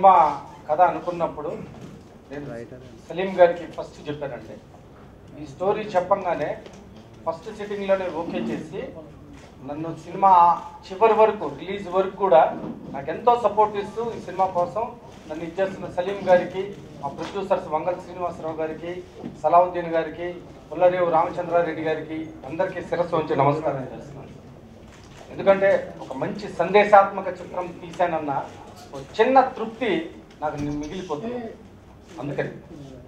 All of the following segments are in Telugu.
సినిమా కథ అనుకున్నప్పుడు నేను సలీం గారికి ఫస్ట్ చెప్పానండి. ఈ స్టోరీ చెప్పంగానే ఫస్ట్ సిట్టింగ్లోనే ఓకే చేసి నన్ను సినిమా చివరి వరకు రిలీజ్ వరకు కూడా నాకు ఎంతో సపోర్ట్ ఇస్తూ ఈ సినిమా కోసం నన్ను ఇచ్చేస్తున్న సలీం గారికి, మా ప్రొడ్యూసర్స్ వంగల్ శ్రీనివాసరావు గారికి, సలావుద్దీన్ గారికి, పుల్లరేవు రామచంద్రారెడ్డి గారికి అందరికీ శిరస్సు ఉంచి నమస్కారం చేస్తున్నాను. ఎందుకంటే ఒక మంచి సందేశాత్మక చిత్రం తీశానన్న ఒక చిన్న తృప్తి నాకు మిగిలిపోతుంది. అందుకని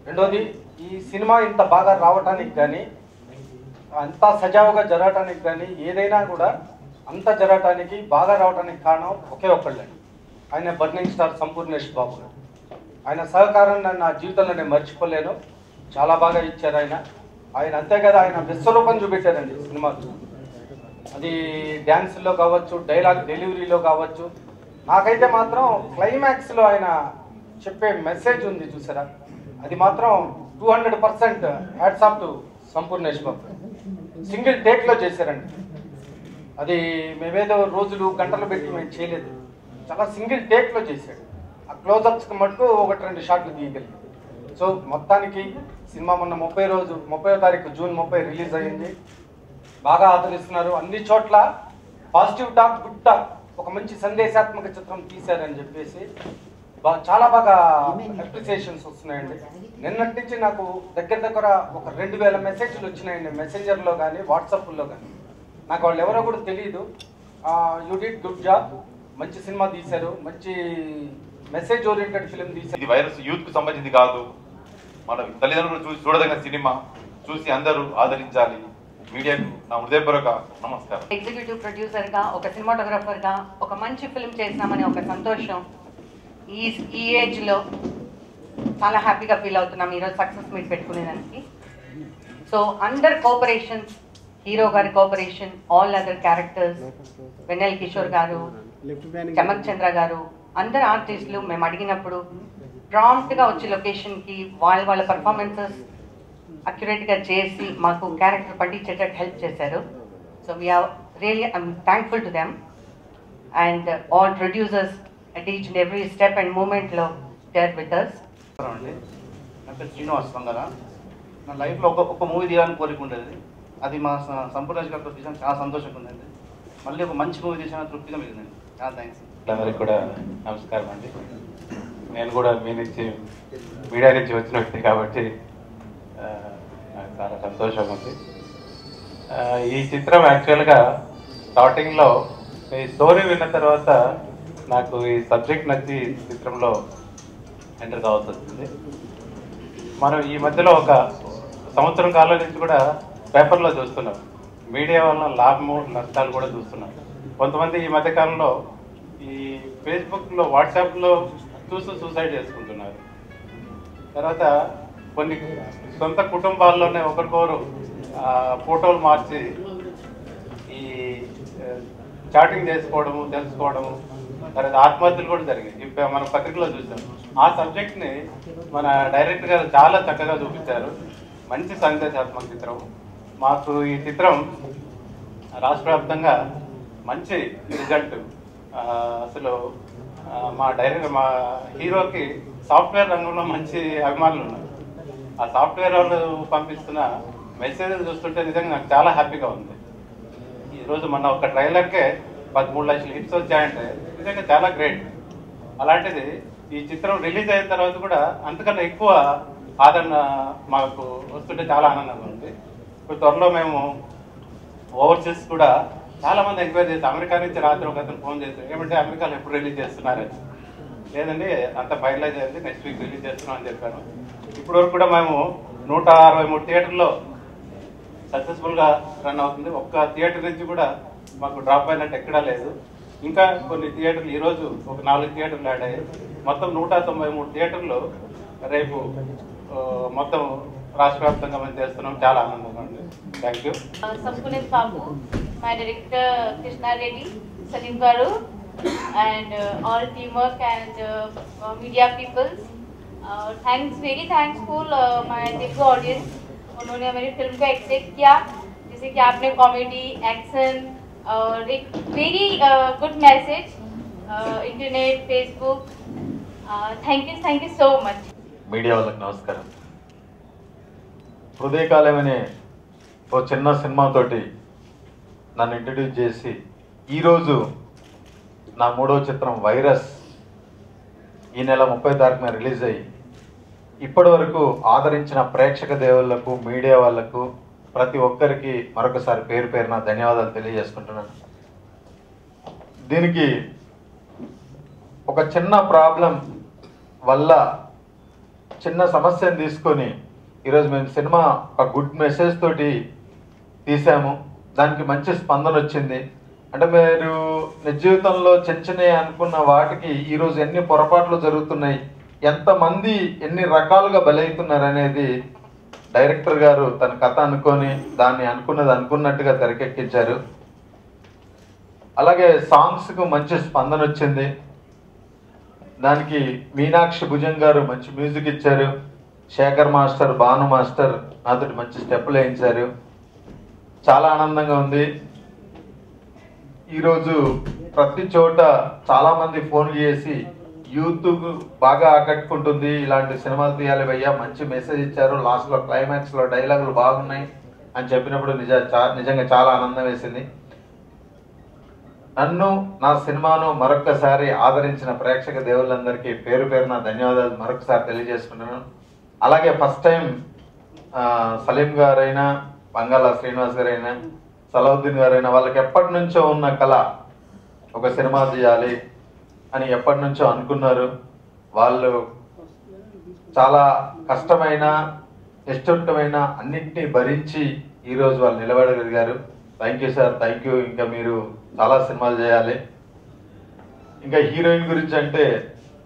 రెండోది, ఈ సినిమా ఇంత బాగా రావటానికి కానీ, అంత సజావుగా జరగటానికి కానీ, ఏదైనా కూడా అంత జరగటానికి బాగా రావడానికి కారణం ఒకే ఒక్కళ్ళండి. ఆయన బర్నింగ్ స్టార్ సంపూర్ణేష్ బాబు గారు. ఆయన సహకారం నా జీవితంలో నేను మర్చిపోలేను. చాలా బాగా ఇచ్చారు ఆయన అంతేకాదు, ఆయన విశ్వరూపం చూపెట్టారండి సినిమాకు. అది డ్యాన్స్లో కావచ్చు, డైలాగ్ డెలివరీలో కావచ్చు. నాకైతే మాత్రం క్లైమాక్స్లో ఆయన చెప్పే మెసేజ్ ఉంది చూసారా, అది మాత్రం 200% hats off to Sampoornesh Babu. Single టేక్లో చేశారండి. అది మేమేదో రోజులు గంటలు పెట్టి మేము చేయలేదు, చాలా సింగిల్ టేక్లో చేశాడు. ఆ క్లోజప్స్కి మటుకు 1-2 షాట్లు తీయగలిగింది. సో మొత్తానికి సినిమా మొన్న 30వ తారీఖు జూన్ 30 రిలీజ్ అయ్యింది. బాగా ఆదరిస్తున్నారు. అన్ని చోట్ల పాజిటివ్ టాక్, గుడ్ టాక్, ఒక మంచి సందేశాత్మక చిత్రం తీశారని చెప్పేసి చాలా బాగా అప్రిసియేషన్స్ వస్తున్నాయండి. నిన్నటి నుంచి నాకు దగ్గర ఒక 2000 మెసేజ్లు వచ్చినాయండి, మెసెంజర్లో కానీ వాట్సాప్లో కానీ. నాకు వాళ్ళు ఎవరో కూడా తెలియదు. యూ డిడ్ గుడ్ జాబ్, మంచి సినిమా తీశారు, మంచి మెసేజ్ ఓరియంటెడ్ ఫిల్మ్ తీశారు. ఇది వైరస్ యూత్ కు సంబంధించింది కాదు, మన తల్లిదండ్రులు చూసి చూడదగిన సినిమా, చూసి అందరూ ఆదరించాలి. మీడియాకు నా హృదయపూర్వక నమస్కారం. ఎగ్జిక్యూటివ్ ప్రొడ్యూసర్ గా, ఒక సినిమాటోగ్రాఫర్ గా ఒక మంచి ఫిల్మ్ చేసినామని ఒక సంతోషం ఈ ఏజ్ లో చాలా హ్యాపీగా ఫీల్ అవుతున్నాం ఈరోజు సక్సెస్ మీట్ పెట్టుకునేదానికి. సో అండర్ కోఆపరేషన్, హీరో గారి cooperation, all other characters, Vennela Kishore గారు, చమక్ చంద్ర గారు, అందరు ఆర్టిస్టులు మేము అడిగినప్పుడు ప్రాంప్ట్గా వచ్చి లొకేషన్కి వాళ్ళ పర్ఫార్మెన్సెస్ అక్యురేట్గా చేసి మాకు క్యారెక్టర్ పండించేటట్టు హెల్ప్ చేశారు. So we are really I am thankful to them and all producers at each and every step and మూమెంట్లో దే ఆర్ విత్ అస్. అండి, నా పేరు శ్రీనివాస్ వంగల. నా లైఫ్లో ఒక మూవీ తీయాలని కోరిక ఉండేది. అది మా సంపూర్ణేష్ గారితో తీసాను, చాలా సంతోషంగా ఉందండి. మళ్ళీ ఒక మంచి మూవీ తీసిన తృప్తిగా మిగిలిందండి. చాలా థ్యాంక్స్. అందరికి కూడా నమస్కారం అండి. నేను కూడా మీడియా నుంచి వచ్చిన వ్యక్తి కాబట్టి నాకు చాలా సంతోషంగా ఉంది. ఈ చిత్రం యాక్చువల్గా స్టార్టింగ్లో ఈ స్టోరీ విన్న తర్వాత నాకు ఈ సబ్జెక్ట్ నచ్చి చిత్రంలో ఎంటర్ కావాల్సి వచ్చింది. మనం ఈ మధ్యలో ఒక సంవత్సరం కాలం నుంచి కూడా పేపర్లో చూస్తున్నాం, మీడియా వల్ల లాభము నష్టాలు కూడా చూస్తున్నాం. కొంతమంది ఈ మధ్యకాలంలో ఈ ఫేస్బుక్లో, వాట్సాప్లో చూసి సూసైడ్ చేసుకుంటున్నారు. తర్వాత కొన్ని సొంత కుటుంబాల్లోనే ఒకరికొకరు ఫోటోలు మార్చి ఈ చాటింగ్ చేసుకోవడము, తెలుసుకోవడము, తర్వాత ఆత్మహత్యలు కూడా జరిగాయి. ఇప్పుడు మన పత్రికలో చూసాం. ఆ సబ్జెక్ట్ని మన డైరెక్టర్ గారు చాలా చక్కగా చూపించారు. మంచి సందేశాత్మక చిత్రం. మాకు ఈ చిత్రం రాష్ట్ర వ్యాప్తంగా మంచి రిజల్ట్. అసలు మా హీరోకి సాఫ్ట్వేర్ రంగంలో మంచి అభిమానులు ఉన్నారు. ఆ సాఫ్ట్వేర్ వాళ్ళు పంపిస్తున్న మెసేజ్లు చూస్తుంటే నిజంగా నాకు చాలా హ్యాపీగా ఉంది. ఈరోజు మన ఒక ట్రైలర్కే 13 లక్షల హిట్స్ వచ్చాయంటే నిజంగా చాలా గ్రేట్. అలాంటిది ఈ చిత్రం రిలీజ్ అయిన తర్వాత కూడా అంతకన్నా ఎక్కువ ఆదరణ మాకు వస్తుంటే చాలా ఆనందంగా ఉంది. ఇప్పుడు త్వరలో మేము ఓవర్సీస్ కూడా చాలామంది ఎంక్వైరీ చేసి, అమెరికా నుంచి రాత్రి ఒక అతను ఫోన్ చేశారు, ఏమంటే అమెరికాలో ఎప్పుడు రిలీజ్ చేస్తున్నారని. లేదండి, అంత ఫైనలైజ్ అయింది, నెక్స్ట్ వీక్ రిలీజ్ చేస్తున్నాం అని చెప్పాను. ఇప్పటివరకు కూడా మేము 163 థియేటర్లో సక్సెస్ఫుల్గా రన్ అవుతుంది. ఒక్క థియేటర్ నుంచి కూడా మాకు డ్రాప్ అయినట్టు ఎక్కడా లేదు. ఇంకా కొన్ని థియేటర్లు ఈరోజు ఒక 4 థియేటర్లు యాడ్ అయ్యాయి. మొత్తం 193 థియేటర్లు రేపు మొత్తం రాష్ట్ర వ్యాప్తంగా మేము చేస్తున్నాం. చాలా ఆనందంగా ఉంది. Thank you. Sampoornesh Babu, my director Krishna Reddy, Salim Garu, and all teamwork and media people. Very thankful my Telugu audience. उन्होंने हमारी फिल्म को एक्सेप्ट किया, जैसे कि आपने कॉमेडी, एक्शन और एक very good message internet, Facebook Thank you so much. Media వాళ్ళకి నమస్కారం. హృదయకాలం అనే ఓ చిన్న సినిమాతోటి నన్ను ఇంట్రడ్యూస్ చేసి ఈరోజు నా 3వ చిత్రం వైరస్ ఈ నెల 30వ తారీఖున రిలీజ్ అయ్యి ఇప్పటి వరకు ఆదరించిన ప్రేక్షక దేవుళ్లకు మీడియా వాళ్లకు ప్రతి ఒక్కరికి మరొకసారి పేరు పేరున ధన్యవాదాలు తెలియజేసుకుంటున్నాను. దీనికి ఒక చిన్న ప్రాబ్లం వల్ల చిన్న సమస్యను తీసుకొని ఈరోజు మేము సినిమా ఒక గుడ్ మెసేజ్ తోటి తీసాము. దానికి మంచి స్పందన వచ్చింది. అంటే మీరు నిజ జీవితంలో చిన్న అనుకున్న వాటికి ఈరోజు ఎన్ని పొరపాట్లు జరుగుతున్నాయి, ఎంతమంది ఎన్ని రకాలుగా బలవుతున్నారు అనేది డైరెక్టర్ గారు తన కథ అనుకొని దాన్ని అనుకున్నది అనుకున్నట్టుగా తెరకెక్కించారు. అలాగే సాంగ్స్కు మంచి స్పందన వచ్చింది. దానికి మీనాక్షి భుజం గారు మంచి మ్యూజిక్ ఇచ్చారు. శేఖర్ మాస్టర్, భాను మాస్టర్ నాతోటి మంచి స్టెప్పులు వేయించారు. చాలా ఆనందంగా ఉంది. ఈరోజు ప్రతి చోట చాలామంది ఫోన్లు చేసి యూత్ బాగా ఆకట్టుకుంటుంది, ఇలాంటి సినిమాలు తీయాలి భయ్యా, మంచి మెసేజ్ ఇచ్చారు, లాస్ట్లో క్లైమాక్స్లో డైలాగులు బాగున్నాయి అని చెప్పినప్పుడు నిజంగా చాలా ఆనందం వేసింది. నన్ను నా సినిమాను మరొక్కసారి ఆదరించిన ప్రేక్షక దేవుళ్ళందరికీ పేరు పేరున ధన్యవాదాలు మరొకసారి తెలియజేసుకుంటున్నాను. అలాగే ఫస్ట్ టైం సలీం గారైనా, బంగాళ శ్రీనివాస్ గారైనా, సలావుద్దీన్ గారైనా వాళ్ళకి ఎప్పటి నుంచో ఉన్న కళ ఒక సినిమా తీయాలి అని ఎప్పటి నుంచో అనుకున్నారు. వాళ్ళు చాలా కష్టమైన నిష్ఠురమైన అన్నింటినీ భరించి ఈరోజు వాళ్ళు నిలబడగలిగారు. Thank you sir, thank you. ఇంకా మీరు చాలా సినిమాలు చేయాలి. ఇంకా హీరోయిన్ గురించి అంటే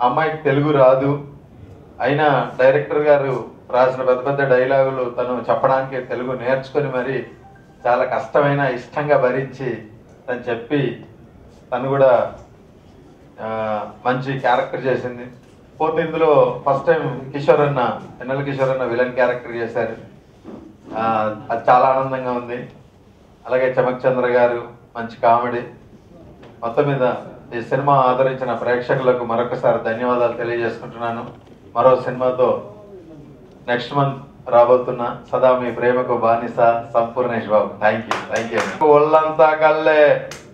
అమ్మాయికి తెలుగు రాదు, అయినా డైరెక్టర్ గారు రాసిన పెద్ద పెద్ద డైలాగులు తను చెప్పడానికి తెలుగు నేర్చుకొని మరి చాలా కష్టమైన ఇష్టంగా భరించి తను చెప్పి తను కూడా మంచి క్యారెక్టర్ చేసింది. పోతే ఇందులో ఫస్ట్ టైం కిషోర్ అన్న, ఎన్నెల కిషోర్ అన్న విలన్ క్యారెక్టర్ చేశారు. అది చాలా ఆనందంగా ఉంది. అలాగే చమక్ చంద్ర గారు మంచి కామెడీ. మొత్తం మీద ఈ సినిమా ఆదరించిన ప్రేక్షకులకు మరొకసారి ధన్యవాదాలు తెలియజేసుకుంటున్నాను. మరో సినిమాతో నెక్స్ట్ మంత్ రాబోతున్నా. సదా మీ ప్రేమకు బానిస సంపూర్ణేష్ బాబు. Thank you. ఒళ్ళంతా కల్లే,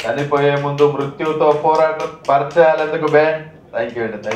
చనిపోయే ముందు మృత్యుతో పోరాటం పరిచయాలు ఎందుకు బే. థ్యాంక్ యూ అండి.